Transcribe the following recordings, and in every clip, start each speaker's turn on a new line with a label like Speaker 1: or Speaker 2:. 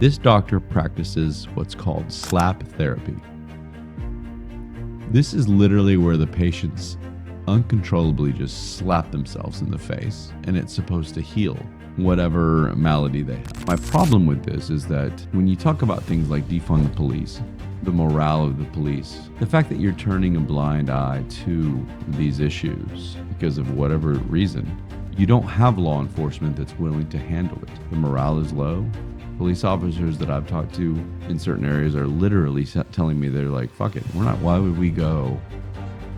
Speaker 1: This doctor practices what's called slap therapy. This is literally where the patients uncontrollably just slap themselves in the face, and it's supposed to heal whatever malady they have. My problem with this is that when you talk about things like defund the police, the morale of the police, the fact that you're turning a blind eye to these issues because of whatever reason, you don't have law enforcement that's willing to handle it. The morale is low. Police officers that I've talked to in certain areas are literally telling me, they're like, fuck it, we're not, why would we go?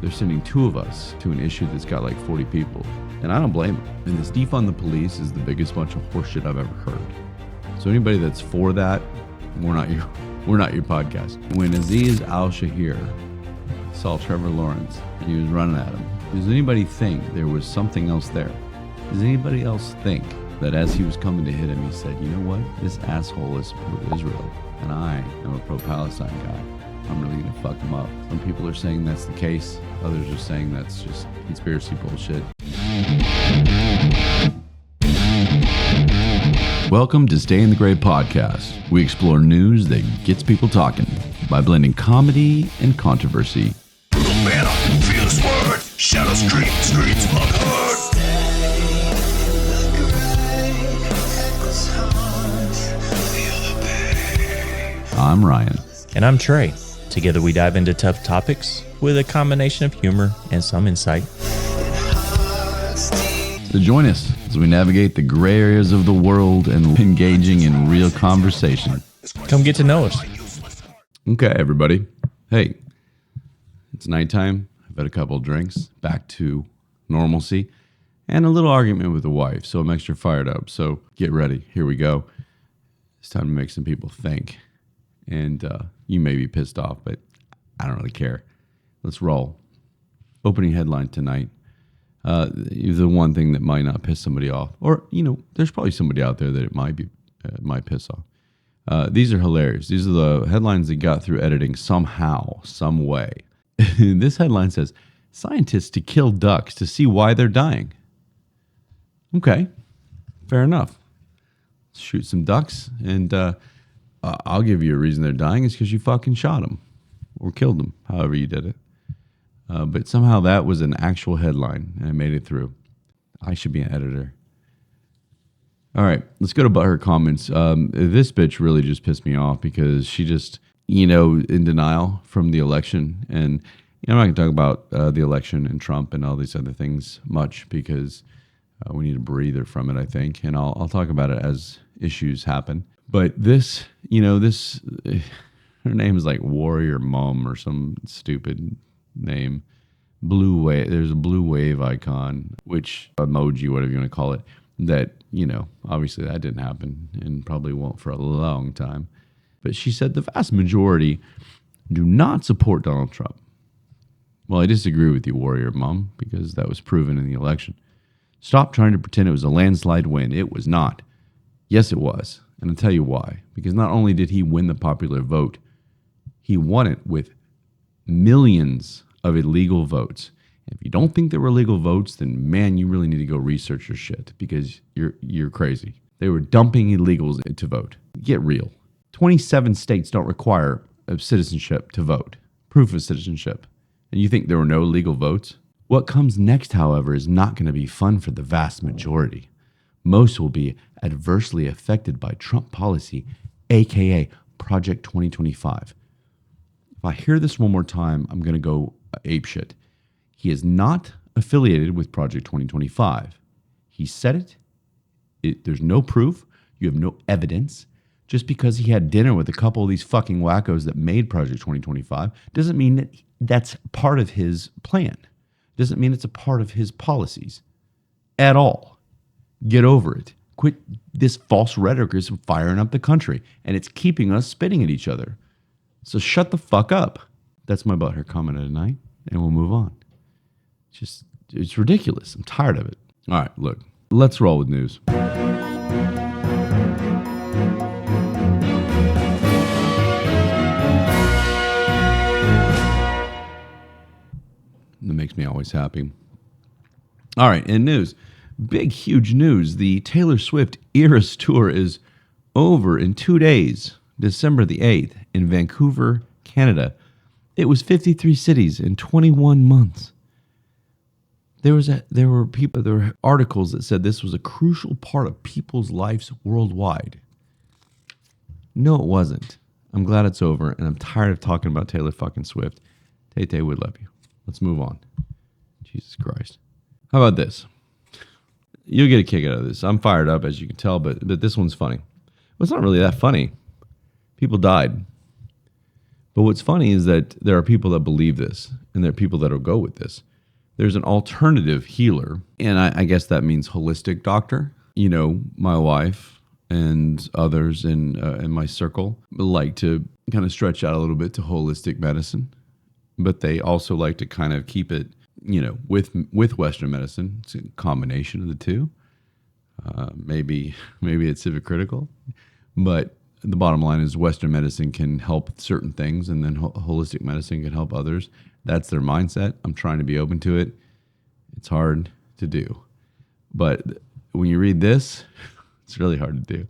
Speaker 1: They're sending 2 of us to an issue that's got like 40 people. And I don't blame them. And this defund the police is the biggest bunch of horseshit I've ever heard. So anybody that's for that, we're not your podcast. When Aziz Al-Shahir saw Trevor Lawrence and he was running at him, does anybody think there was something else there? Does anybody else think that as he was coming to hit him, he said, you know what? This asshole is pro Israel, and I am a pro-Palestine guy. I'm really going to fuck him up. Some people are saying that's the case. Others are saying that's just conspiracy bullshit. Welcome to Stay in the Gray podcast. We explore news that gets people talking by blending comedy and controversy.
Speaker 2: Banner, feel the word, shadow screams unheard.
Speaker 1: I'm Ryan.
Speaker 3: And I'm Trey. Together we dive into tough topics with a combination of humor and some insight.
Speaker 1: So join us as we navigate the gray areas of the world and engaging in real conversation.
Speaker 3: Come get to know us.
Speaker 1: Okay, everybody. Hey, it's nighttime. I've had a couple of drinks, back to normalcy, and a little argument with the wife, so I'm extra fired up. So get ready. Here we go. It's time to make some people think. And you may be pissed off, but I don't really care. Let's roll. Opening headline tonight. The one thing that might not piss somebody off, or there's probably somebody out there that it might piss off. These are hilarious. These are the headlines that got through editing somehow, some way. This headline says, "Scientists to kill ducks to see why they're dying." Okay, fair enough. Shoot some ducks, and I'll give you a reason they're dying. It's because you fucking shot them or killed them, however you did it. But somehow that was an actual headline, and I made it through. I should be an editor. All right, let's go to butthurt comments. This bitch really just pissed me off because she just, in denial from the election. And I'm not going to talk about the election and Trump and all these other things much because we need a breather from it, I think. And I'll talk about it as issues happen. But this, her name is like Warrior Mom or some stupid name. Blue wave. There's a blue wave icon, which emoji, whatever you want to call it, that, obviously that didn't happen and probably won't for a long time. But she said the vast majority do not support Donald Trump. Well, I disagree with you, Warrior Mom, because that was proven in the election. Stop trying to pretend it was a landslide win. It was not. Yes, it was. And I'll tell you why. Because not only did he win the popular vote, he won it with millions of illegal votes. And if you don't think there were illegal votes, then man, you really need to go research your shit because you're crazy. They were dumping illegals to vote. Get real. 27 states don't require citizenship to vote, proof of citizenship. And you think there were no illegal votes? What comes next, however, is not going to be fun for the vast majority. Most will be adversely affected by Trump policy, aka Project 2025. If I hear this one more time, I'm going to go apeshit. He is not affiliated with Project 2025. He said it. There's no proof. You have no evidence. Just because he had dinner with a couple of these fucking wackos that made Project 2025 doesn't mean that that's part of his plan. Doesn't mean it's a part of his policies at all. Get over it. Quit this false rhetoric is firing up the country, and it's keeping us spitting at each other. So shut the fuck up. That's my butthurt comment of the night, and we'll move on. It's ridiculous. I'm tired of it. All right, look, let's roll with news. That makes me always happy. All right, in news. Big, huge news. The Taylor Swift Eras Tour is over in 2 days, December the 8th, in Vancouver, Canada. It was 53 cities in 21 months. There were articles that said this was a crucial part of people's lives worldwide. No, it wasn't. I'm glad it's over, and I'm tired of talking about Taylor fucking Swift. Tay would love you. Let's move on. Jesus Christ. How about this? You'll get a kick out of this. I'm fired up, as you can tell, but this one's funny. Well, it's not really that funny. People died. But what's funny is that there are people that believe this, and there are people that will go with this. There's an alternative healer, and I guess that means holistic doctor. You know, my wife and others in my circle like to kind of stretch out a little bit to holistic medicine, but they also like to kind of keep it, you know, with Western medicine. It's a combination of the two. Maybe it's hypocritical, but the bottom line is Western medicine can help certain things, and then holistic medicine can help others. That's their mindset. I'm trying to be open to it. It's hard to do. But when you read this, it's really hard to do.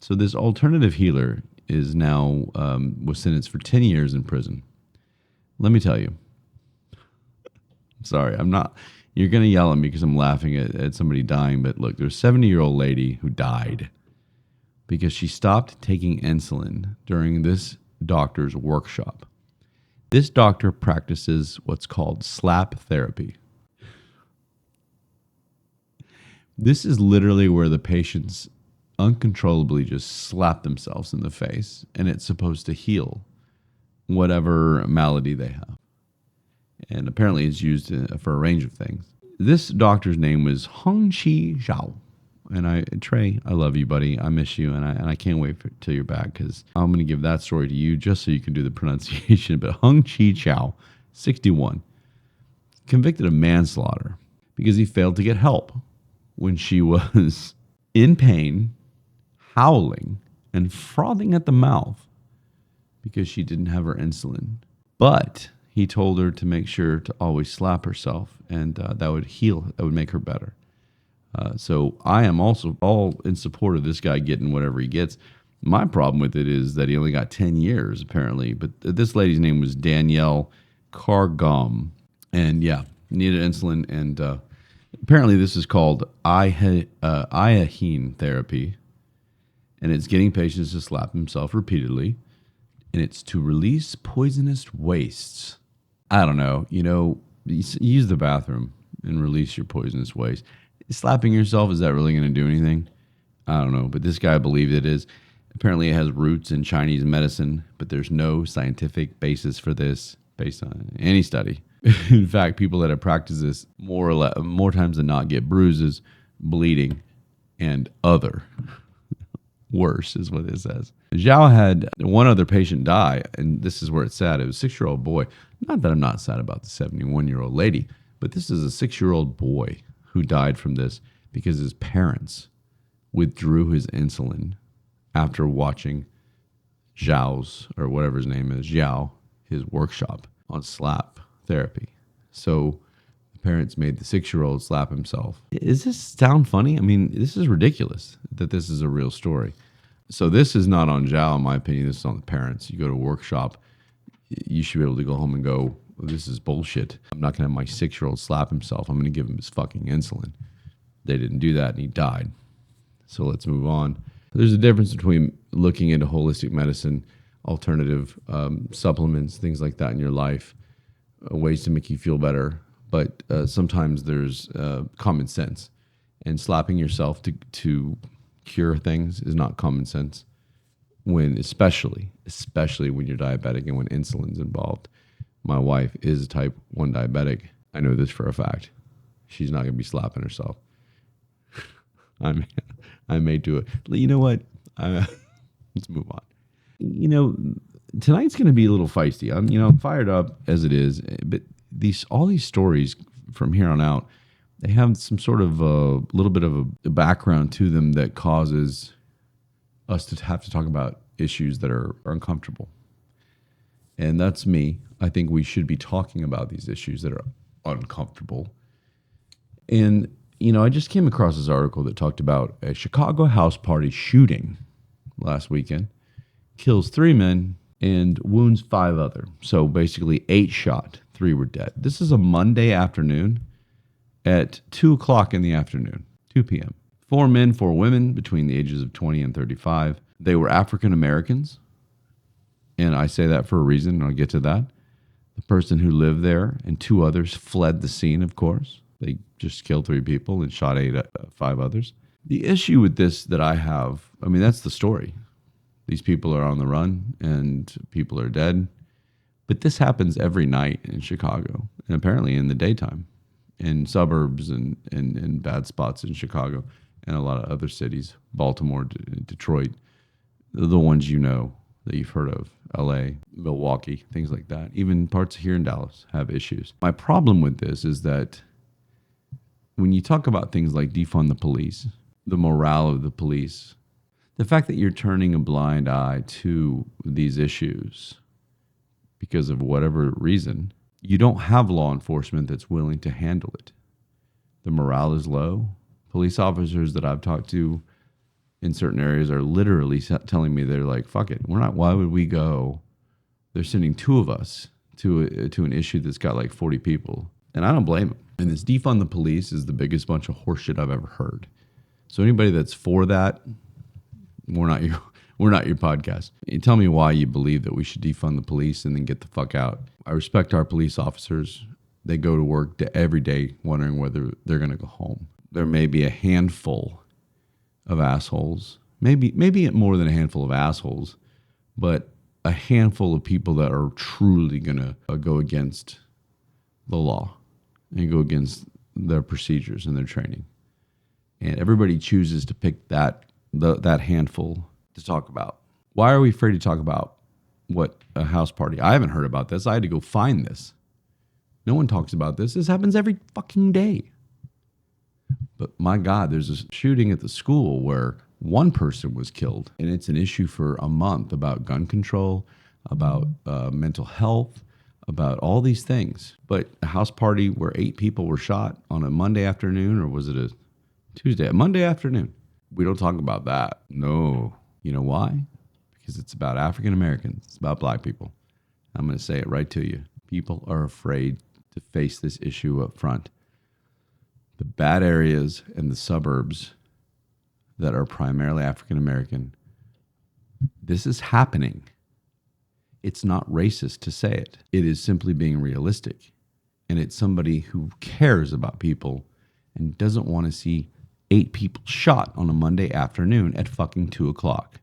Speaker 1: So this alternative healer is now was sentenced for 10 years in prison. Let me tell you. I'm sorry, I'm not. You're going to yell at me because I'm laughing at somebody dying. But look, there's a 70-year-old lady who died because she stopped taking insulin during this doctor's workshop. This doctor practices what's called slap therapy. This is literally where the patients uncontrollably just slap themselves in the face, and it's supposed to heal whatever malady they have. And apparently it's used for a range of things. This doctor's name was Hongqi Zhao. And Trey, I love you, buddy. I miss you, and I can't wait till you're back, because I'm going to give that story to you just so you can do the pronunciation. But Hongqi Zhao, 61, convicted of manslaughter because he failed to get help when she was in pain, howling, and frothing at the mouth because she didn't have her insulin. But he told her to make sure to always slap herself, and that would heal, that would make her better. So I am also all in support of this guy getting whatever he gets. My problem with it is that he only got 10 years, apparently. But this lady's name was Danielle Cargom. And yeah, needed insulin. And apparently this is called iahine therapy. And it's getting patients to slap themselves repeatedly. And it's to release poisonous wastes. I don't know. You know, use the bathroom and release your poisonous waste. Slapping yourself, is that really going to do anything? I don't know, but this guy believed it is. Apparently it has roots in Chinese medicine, but there's no scientific basis for this based on any study. In fact, people that have practiced this more times than not get bruises, bleeding, and other. Worse is what it says. Zhao had one other patient die, and this is where it's sad. It was a 6-year-old boy. Not that I'm not sad about the 71-year-old lady, but this is a 6-year-old boy who died from this because his parents withdrew his insulin after watching Zhao's, or whatever his name is, Zhao, his workshop on slap therapy. So the parents made the 6-year-old slap himself. Does this sound funny? I mean, this is ridiculous that this is a real story. So this is not on Zhao, in my opinion. This is on the parents. You go to a workshop, you should be able to go home and go, this is bullshit. I'm not going to have my 6-year-old slap himself. I'm going to give him his fucking insulin. They didn't do that, and he died. So let's move on. There's a difference between looking into holistic medicine, alternative supplements, things like that in your life, ways to make you feel better. But sometimes there's common sense. And slapping yourself to cure things is not common sense, when especially when you're diabetic and when insulin's involved. My wife is a type 1 diabetic. I know this for a fact. She's not going to be slapping herself. I may do it. You know what? Let's move on. You know, tonight's going to be a little feisty. I'm fired up as it is, but all these stories from here on out, they have some sort of a little bit of a background to them that causes us to have to talk about issues that are uncomfortable. And that's me. I think we should be talking about these issues that are uncomfortable. And, you know, I just came across this article that talked about a Chicago house party shooting last weekend, kills 3 men and wounds 5 other. So basically 8 shot, 3 were dead. This is a Monday afternoon at 2 o'clock in the afternoon, 2 p.m. 4 men, 4 women between the ages of 20 and 35. They were African Americans. And I say that for a reason, and I'll get to that. The person who lived there and 2 others fled the scene, of course. They just killed 3 people and shot 5 others. The issue with this that I have, I mean, that's the story. These people are on the run and people are dead. But this happens every night in Chicago and apparently in the daytime, in suburbs and in bad spots in Chicago and a lot of other cities, Baltimore, Detroit, the ones you know that you've heard of, LA, Milwaukee, things like that. Even parts here in Dallas have issues. My problem with this is that when you talk about things like defund the police, the morale of the police, the fact that you're turning a blind eye to these issues because of whatever reason, you don't have law enforcement that's willing to handle it. The morale is low. Police officers that I've talked to in certain areas are literally telling me, they're like, fuck it, why would we go? They're sending 2 of us to an issue that's got like 40 people. And I don't blame them. And this defund the police is the biggest bunch of horseshit I've ever heard. So anybody that's for that, we're not your podcast. You tell me why you believe that we should defund the police and then get the fuck out. I respect our police officers. They go to work every day wondering whether they're going to go home. There may be a handful of assholes, maybe more than a handful of assholes, but a handful of people that are truly going to go against the law and go against their procedures and their training. And everybody chooses to pick that handful to talk about. Why are we afraid to talk about what a house party? I haven't heard about this. I had to go find this. No one talks about this. This happens every fucking day. But my God, there's a shooting at the school where 1 person was killed. And it's an issue for a month about gun control, about mental health, about all these things. But a house party where 8 people were shot on a Monday afternoon, or was it a Tuesday? A Monday afternoon. We don't talk about that. No. You know why? Because it's about African Americans. It's about black people. I'm going to say it right to you. People are afraid to face this issue up front. The bad areas and the suburbs that are primarily African American, this is happening. It's not racist to say it. It is simply being realistic. And it's somebody who cares about people and doesn't want to see 8 people shot on a Monday afternoon at fucking 2 o'clock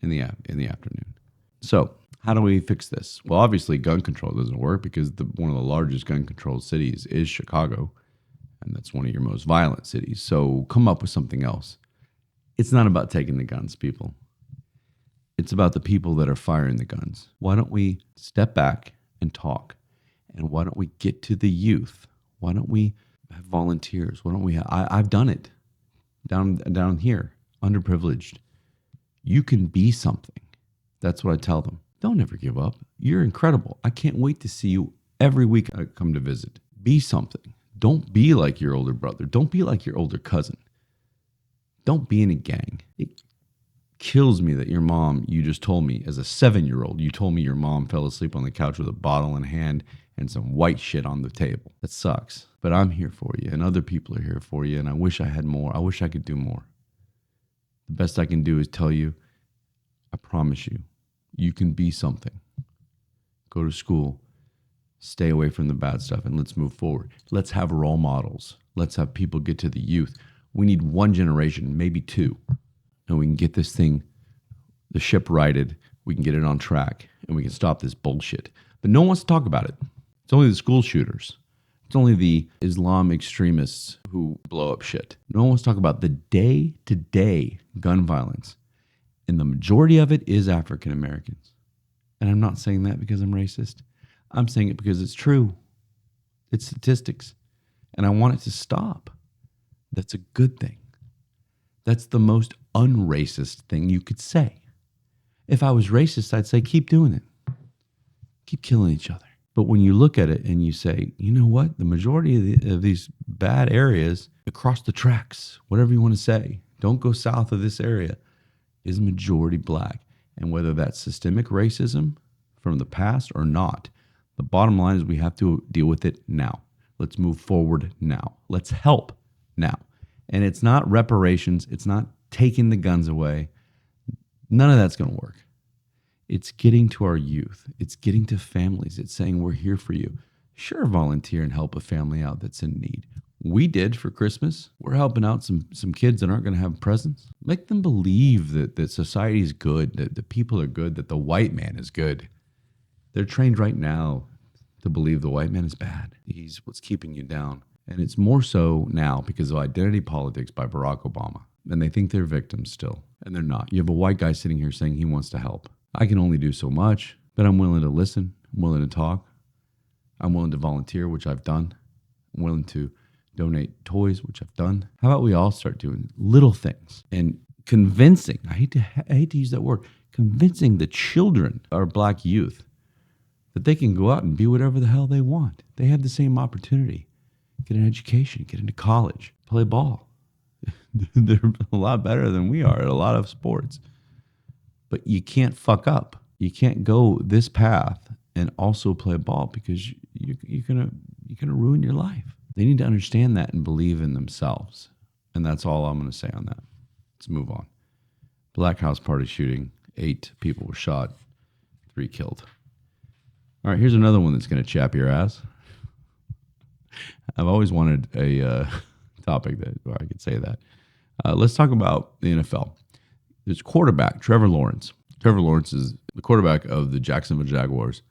Speaker 1: in the afternoon. So how do we fix this? Well, obviously gun control doesn't work because one of the largest gun controlled cities is Chicago. And that's one of your most violent cities. So come up with something else. It's not about taking the guns, people. It's about the people that are firing the guns. Why don't we step back and talk? And why don't we get to the youth? Why don't we have volunteers? Why don't we I've done it down here, underprivileged. You can be something. That's what I tell them. Don't ever give up. You're incredible. I can't wait to see you every week I come to visit. Be something. Don't be like your older brother. Don't be like your older cousin. Don't be in a gang. It kills me that your mom, you just told me as a 7-year-old, you told me your mom fell asleep on the couch with a bottle in hand and some white shit on the table. That sucks. But I'm here for you and other people are here for you. And I wish I had more. I wish I could do more. The best I can do is tell you, I promise you, you can be something. Go to school. Stay away from the bad stuff and let's move forward. Let's have role models. Let's have people get to the youth. We need 1 generation, maybe 2, and we can get this thing, the ship righted. We can get it on track and we can stop this bullshit. But no one wants to talk about it. It's only the school shooters. It's only the Islam extremists who blow up shit. No one wants to talk about the day-to-day gun violence. And the majority of it is African Americans. And I'm not saying that because I'm racist. I'm saying it because it's true. It's statistics. And I want it to stop. That's a good thing. That's the most unracist thing you could say. If I was racist, I'd say, keep doing it. Keep killing each other. But when you look at it and you say, you know what? The majority of these bad areas across the tracks, whatever you want to say, don't go south of this area. is majority black. And whether that's systemic racism from the past or not, the bottom line is we have to deal with it now. Let's move forward now. Let's help now. And it's not reparations. It's not taking the guns away. None of that's going to work. It's getting to our youth. It's getting to families. It's saying we're here for you. Sure, volunteer and help a family out that's in need. We did for Christmas. We're helping out some kids that aren't going to have presents. Make them believe that society is good, that the people are good, that the white man is good. They're trained right now to believe the white man is bad. He's what's keeping you down. And it's more so now because of identity politics by Barack Obama. And they think they're victims still. And they're not. You have a white guy sitting here saying he wants to help. I can only do so much, but I'm willing to listen. I'm willing to talk. I'm willing to volunteer, which I've done. I'm willing to donate toys, which I've done. How about we all start doing little things and convincing, I hate to use that word, convincing the children, our black youth, that they can go out and be whatever the hell they want. They have the same opportunity. Get an education, get into college, play ball. They're a lot better than we are at a lot of sports. But you can't fuck up. You can't go this path and also play ball because you're gonna ruin your life. They need to understand that and believe in themselves. And that's all I'm going to say on that. Let's move on. Black House Party shooting. 8 people were shot. 3 killed. All right, here's another one that's going to chap your ass. I've always wanted a topic where I could say that. Let's talk about the NFL. There's quarterback, Trevor Lawrence. Trevor Lawrence is the quarterback of the Jacksonville Jaguars.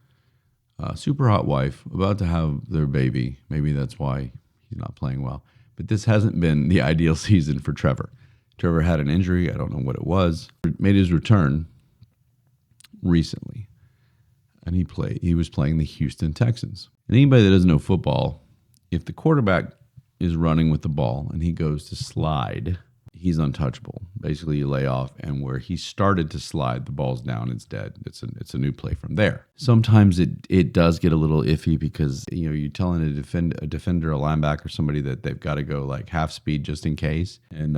Speaker 1: Super hot wife, about to have their baby. Maybe that's why he's not playing well. But this hasn't been the ideal season for Trevor. Trevor had an injury. I don't know what it was. Made his return recently. And he was playing the Houston Texans. And anybody that doesn't know football, if the quarterback is running with the ball and he goes to slide, he's untouchable. Basically, you lay off, and where he started to slide, the ball's down, it's dead. It's a new play from there. Sometimes it does get a little iffy because you're telling a defender, a linebacker, somebody that they've got to go like half speed just in case. And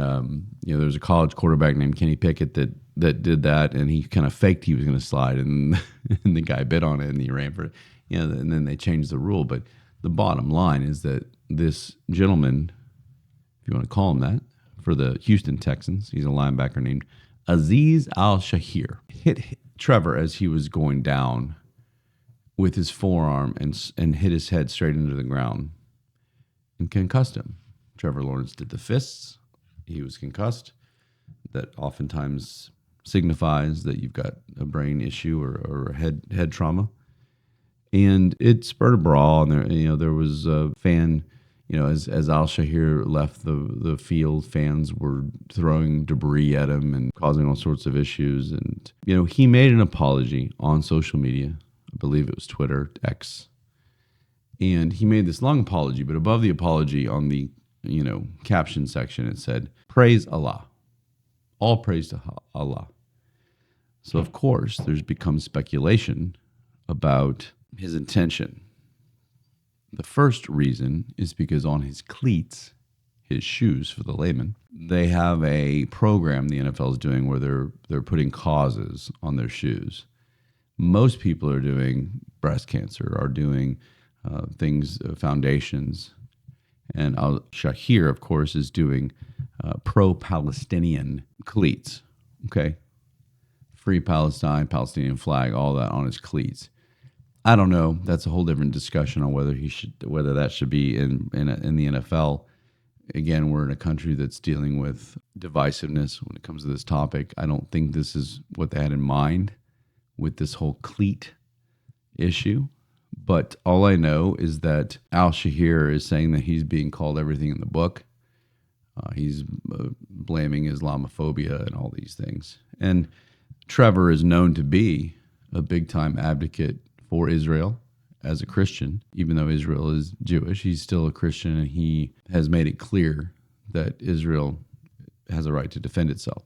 Speaker 1: there's a college quarterback named Kenny Pickett that did that, and he kind of faked he was going to slide, and the guy bit on it, and he ran for it. And then they changed the rule. But the bottom line is that this gentleman, if you want to call him that, for the Houston Texans, he's a linebacker named Azeez Al-Shahir, hit Trevor as he was going down with his forearm and hit his head straight into the ground and concussed him. Trevor Lawrence did the fists. He was concussed. That oftentimes signifies that you've got a brain issue or a head trauma. And it spurred a brawl, and there was a fan. As Al-Shahir left the field, fans were throwing debris at him and causing all sorts of issues. And, he made an apology on social media. I believe it was Twitter, X. And he made this long apology, but above the apology on the, caption section, it said, "Praise Allah. All praise to Allah." So, of course, there's become speculation about his intention. The first reason is because on his cleats, his shoes for the layman, they have a program the NFL is doing where they're putting causes on their shoes. Most people are doing breast cancer, are doing foundations. And Al-Shahir, of course, is doing pro-Palestinian cleats. Okay? Free Palestine, Palestinian flag, all that on his cleats. I don't know. That's a whole different discussion on whether that should be in the NFL. Again, we're in a country that's dealing with divisiveness when it comes to this topic. I don't think this is what they had in mind with this whole cleat issue. But all I know is that Al-Shahir is saying that he's being called everything in the book. He's blaming Islamophobia and all these things. And Trevor is known to be a big-time advocate for Israel as a Christian. Even though Israel is Jewish, he's still a Christian, and he has made it clear that Israel has a right to defend itself.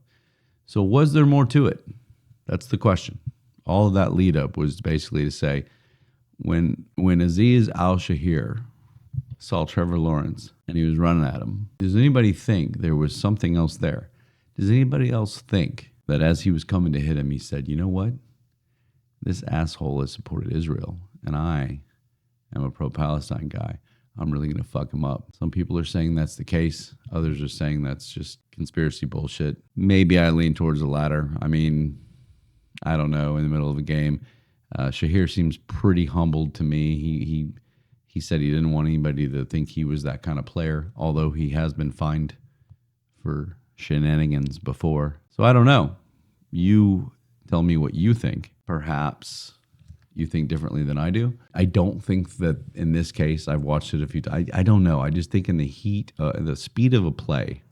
Speaker 1: So was there more to it? That's the question. All of that lead up was basically to say, when Azeez Al-Shahir saw Trevor Lawrence and he was running at him, does anybody think there was something else there? Does anybody else think that as he was coming to hit him, he said, you know what? This asshole has supported Israel, and I am a pro-Palestine guy. I'm really going to fuck him up. Some people are saying that's the case. Others are saying that's just conspiracy bullshit. Maybe I lean towards the latter. I mean, I don't know, in the middle of a game. Shahir seems pretty humbled to me. He said he didn't want anybody to think he was that kind of player, although he has been fined for shenanigans before. So I don't know. You tell me what you think. Perhaps you think differently than I do. I don't think that in this case, I've watched it a few times. I don't know. I just think in the heat, the speed of a play,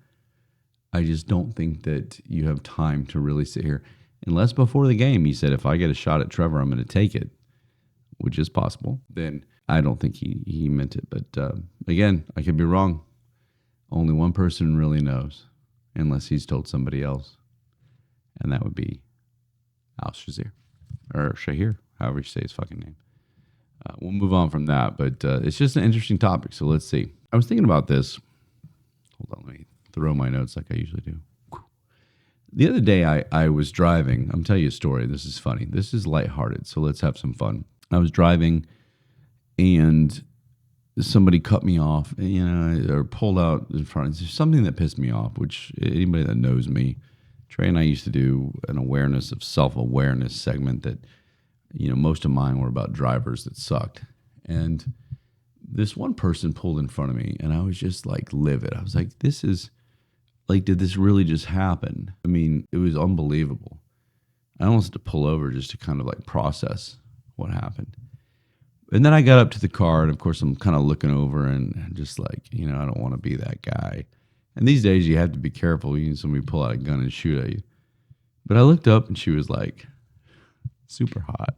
Speaker 1: I just don't think that you have time to really sit here. Unless before the game he said, if I get a shot at Trevor, I'm going to take it, which is possible. Then I don't think he meant it. But again, I could be wrong. Only one person really knows, unless he's told somebody else. And that would be Al-Shazir. Or Shahir, however you say his fucking name. We'll move on from that, but it's just an interesting topic, so let's see. I was thinking about this. Hold on, let me throw my notes like I usually do. The other day, I was driving. I'm telling you a story. This is funny. This is lighthearted, so let's have some fun. I was driving, and somebody cut me off, or pulled out in front. There's something that pissed me off, which anybody that knows me, Trey and I used to do an awareness of self-awareness segment that, most of mine were about drivers that sucked. And this one person pulled in front of me, and I was just like livid. I was like, this is like, did this really just happen? I mean, it was unbelievable. I almost had to pull over just to kind of like process what happened. And then I got up to the car, and of course I'm kind of looking over and just like, I don't want to be that guy. And these days you have to be careful. Somebody pull out a gun and shoot at you. But I looked up and she was like super hot,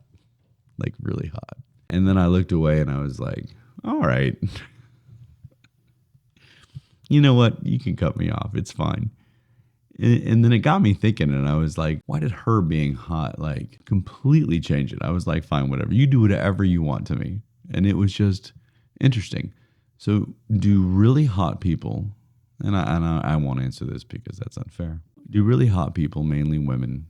Speaker 1: like really hot. And then I looked away and I was like, all right. You know what? You can cut me off. It's fine. And then it got me thinking, and I was like, why did her being hot like completely change it? I was like, fine, whatever. You do whatever you want to me. And it was just interesting. So do really hot people, and I won't answer this because that's unfair. Do really hot people, mainly women,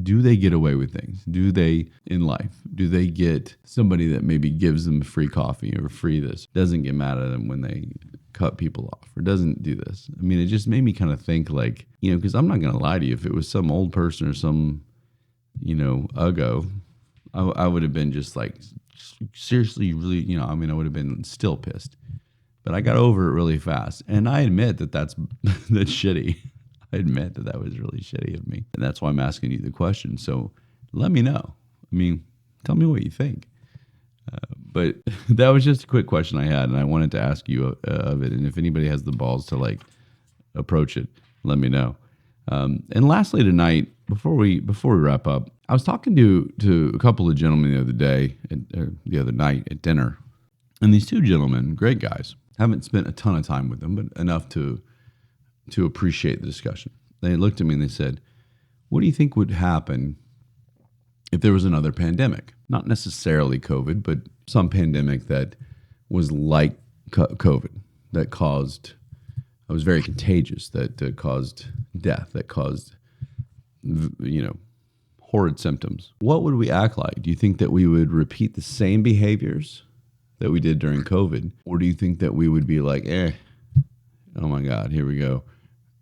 Speaker 1: do they get away with things? Do they, in life, do they get somebody that maybe gives them free coffee or free this, doesn't get mad at them when they cut people off or doesn't do this? I mean, it just made me kind of think like, because I'm not going to lie to you. If it was some old person or some, uggo, I would have been just like, seriously, really, I would have been still pissed. But I got over it really fast. And I admit that's shitty. I admit that was really shitty of me. And that's why I'm asking you the question. So let me know. I mean, tell me what you think. But that was just a quick question I had, and I wanted to ask you of it. And if anybody has the balls to like approach it, let me know. And lastly tonight, before we wrap up, I was talking to a couple of gentlemen the other night at dinner. And these two gentlemen, great guys, haven't spent a ton of time with them, but enough to appreciate the discussion. They looked at me and they said, what do you think would happen if there was another pandemic? Not necessarily COVID, but some pandemic that was like COVID, that was very contagious, that caused death, that caused, horrid symptoms. What would we act like? Do you think that we would repeat the same behaviors that we did during COVID? Or do you think that we would be like, oh my God, here we go.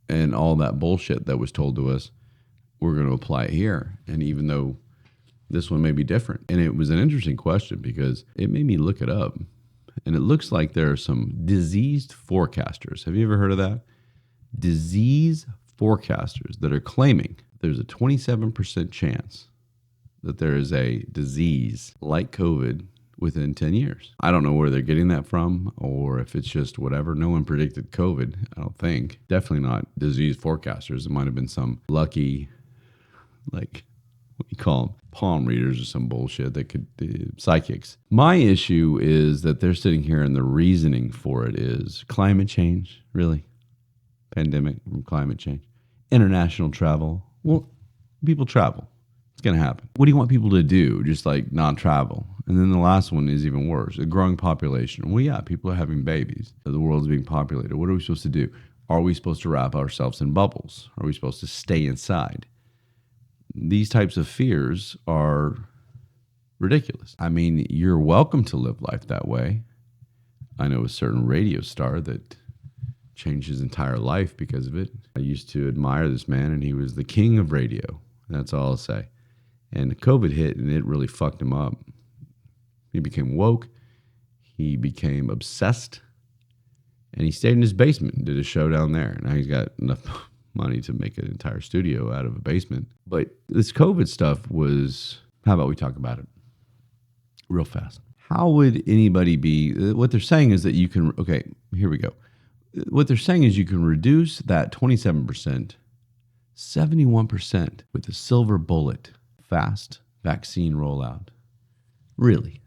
Speaker 1: And all that bullshit that was told to us, we're going to apply it here. And even though this one may be different. And it was an interesting question because it made me look it up. And it looks like there are some diseased forecasters. Have you ever heard of that? Disease forecasters that are claiming there's a 27% chance that there is a disease like COVID within 10 years. I don't know where they're getting that from or if it's just whatever. No one predicted COVID, I don't think. Definitely not disease forecasters. It might have been some lucky, like, what you call them, palm readers or some bullshit that could psychics. My issue is that they're sitting here and the reasoning for it is climate change, really? Pandemic from climate change. International travel. Well, people travel. It's going to happen. What do you want people to do? Just like not travel. And then the last one is even worse. A growing population. Well, yeah, people are having babies. The world's being populated. What are we supposed to do? Are we supposed to wrap ourselves in bubbles? Are we supposed to stay inside? these types of fears are ridiculous. I mean, you're welcome to live life that way. I know a certain radio star that changed his entire life because of it. I used to admire this man, and he was the king of radio. That's all I'll say. And COVID hit, and it really fucked him up. He became woke. He became obsessed. And he stayed in his basement and did a show down there. Now he's got enough money to make an entire studio out of a basement. But this COVID stuff was, how about we talk about it real fast? How would anybody be, what they're saying is that you can, okay, here we go. What they're saying is you can reduce that 27%, 71% with a silver bullet, fast vaccine rollout. Really?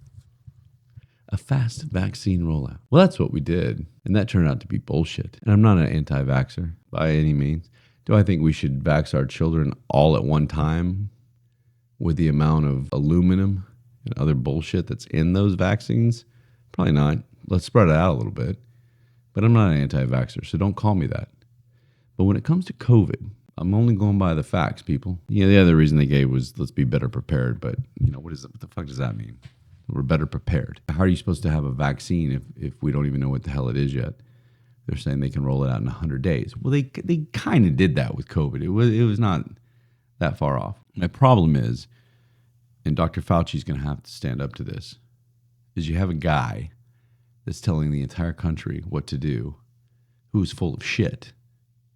Speaker 1: A fast vaccine rollout. Well, that's what we did. And that turned out to be bullshit. And I'm not an anti-vaxxer by any means. Do I think we should vax our children all at one time with the amount of aluminum and other bullshit that's in those vaccines? Probably not. Let's spread it out a little bit. But I'm not an anti-vaxxer, so don't call me that. But when it comes to COVID, I'm only going by the facts, people. Yeah, the other reason they gave was let's be better prepared. But, what the fuck does that mean? We're better prepared. How are you supposed to have a vaccine if we don't even know what the hell it is yet? They're saying they can roll it out in 100 days. Well, they kind of did that with COVID. It was not that far off. My problem is, and Dr. Fauci's going to have to stand up to this, is you have a guy that's telling the entire country what to do, who's full of shit,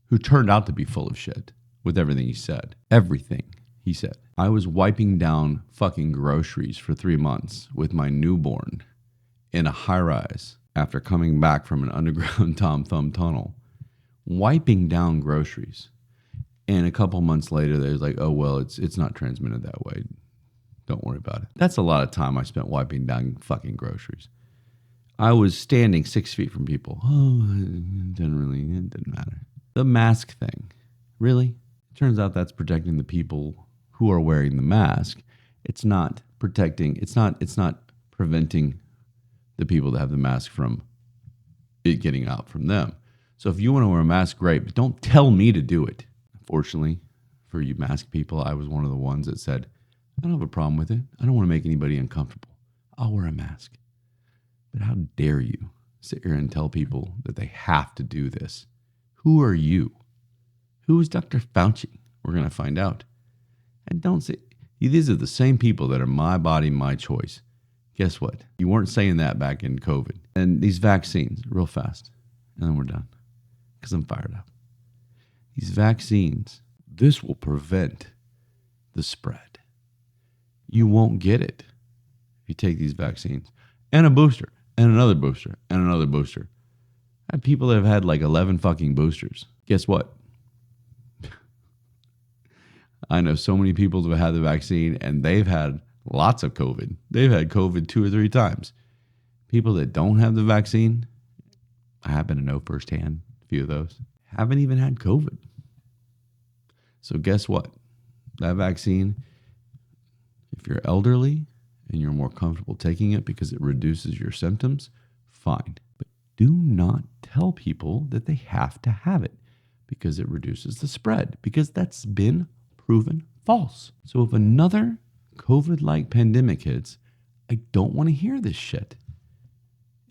Speaker 1: who turned out to be full of shit with everything he said. Everything he said. I was wiping down fucking groceries for 3 months with my newborn in a high-rise after coming back from an underground Tom Thumb tunnel, wiping down groceries. And a couple months later, they're like, oh, well, it's not transmitted that way. Don't worry about it. That's a lot of time I spent wiping down fucking groceries. I was standing 6 feet from people. Oh, it didn't matter. The mask thing. Really? Turns out that's protecting the people who are wearing the mask. It's not protecting, it's not preventing the people that have the mask from it getting out from them. So if you want to wear a mask, great, but don't tell me to do it. Unfortunately, for you mask people, I was one of the ones that said, I don't have a problem with it. I don't want to make anybody uncomfortable. I'll wear a mask. But how dare you sit here and tell people that they have to do this? Who are you? Who is Dr. Fauci? We're going to find out. And don't say, these are the same people that are my body, my choice. Guess what? You weren't saying that back in COVID. And these vaccines, real fast, and then we're done, because I'm fired up. These vaccines, this will prevent the spread. You won't get it if you take these vaccines. And a booster, and another booster, and another booster. I have people that have had like 11 fucking boosters. Guess what? I know so many people that have had the vaccine and they've had lots of COVID. They've had COVID 2 or 3 times. People that don't have the vaccine, I happen to know firsthand a few of those, haven't even had COVID. So guess what? That vaccine, if you're elderly and you're more comfortable taking it because it reduces your symptoms, fine. But do not tell people that they have to have it because it reduces the spread, because that's been proven false. So if another COVID-like pandemic hits, I don't want to hear this shit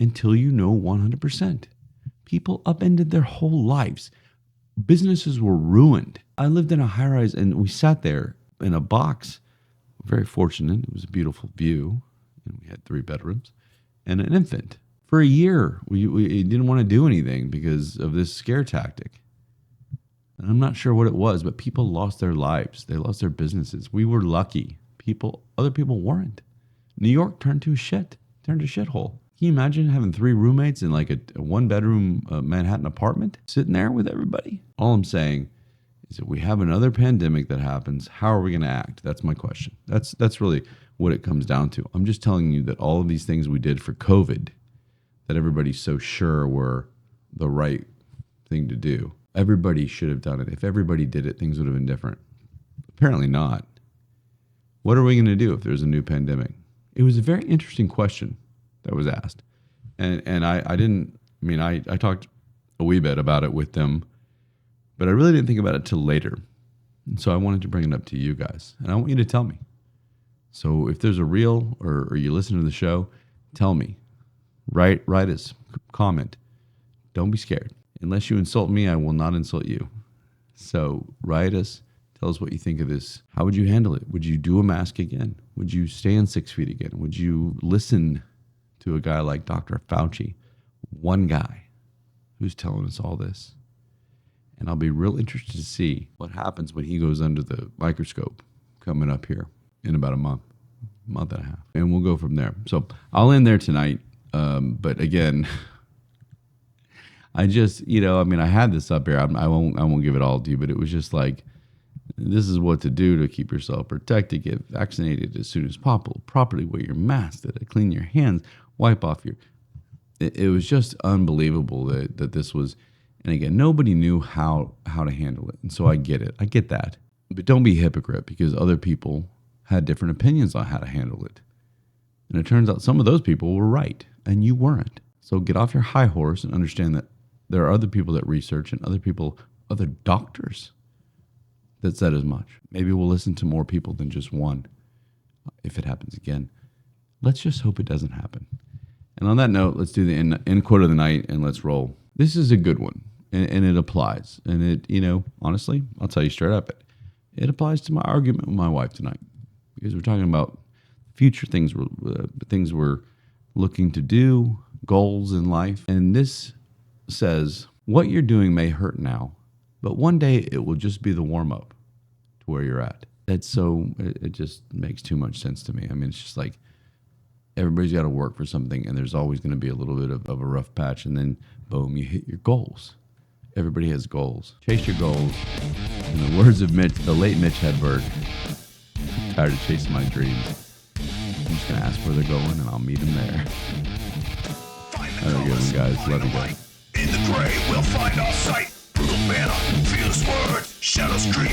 Speaker 1: until you know 100%. People upended their whole lives. Businesses were ruined. I lived in a high-rise and we sat there in a box. Very fortunate. It was a beautiful view. And we had 3 bedrooms and an infant. For a year, we didn't want to do anything because of this scare tactic. And I'm not sure what it was, but people lost their lives. They lost their businesses. We were lucky. Other people weren't. New York turned to a shithole. Can you imagine having 3 roommates in like a 1-bedroom Manhattan apartment, sitting there with everybody? All I'm saying is if we have another pandemic that happens, how are we going to act? That's my question. That's really what it comes down to. I'm just telling you that all of these things we did for COVID that everybody's so sure were the right thing to do. Everybody should have done it. If everybody did it, things would have been different. Apparently not. What are we going to do if there's a new pandemic? It was a very interesting question that was asked. And I talked a wee bit about it with them, but I really didn't think about it till later. And so I wanted to bring it up to you guys, and I want you to tell me. So if there's a reel or you listen to the show, tell me. Write us, comment. Don't be scared. Unless you insult me, I will not insult you. So write us. Tell us what you think of this. How would you handle it? Would you do a mask again? Would you stand 6 feet again? Would you listen to a guy like Dr. Fauci? One guy who's telling us all this. And I'll be real interested to see what happens when he goes under the microscope coming up here in about a month and a half. And we'll go from there. So I'll end there tonight. But again, I just, I had this up here. I won't give it all to you, but it was just like, this is what to do to keep yourself protected. Get vaccinated as soon as possible. Properly wear your mask. Clean your hands. Wipe off your... It was just unbelievable that this was... And again, nobody knew how to handle it. And so I get it. I get that. But don't be a hypocrite, because other people had different opinions on how to handle it. And it turns out some of those people were right, and you weren't. So get off your high horse and understand that there are other people that research and other doctors that said as much. Maybe we'll listen to more people than just one if it happens again. Let's just hope it doesn't happen. And on that note, let's do the end quote of the night, and let's roll. This is a good one, and it applies. And it, honestly, I'll tell you straight up, it applies to my argument with my wife tonight, because we're talking about future things we're looking to do, goals in life. And this says, what you're doing may hurt now, but one day it will just be the warm-up to where you're at. It just makes too much sense to me. I mean, it's just like everybody's got to work for something, and there's always going to be a little bit of a rough patch, and then boom, you hit your goals. Everybody has goals. Chase your goals. In the words of the late Mitch Hedberg, I'm tired of chasing my dreams. I'm just going to ask where they're going, and I'll meet them there. Have a good one, guys. Love you guys.
Speaker 2: In the gray, we'll find our sight. Brutal banner, fierce words, shadows scream.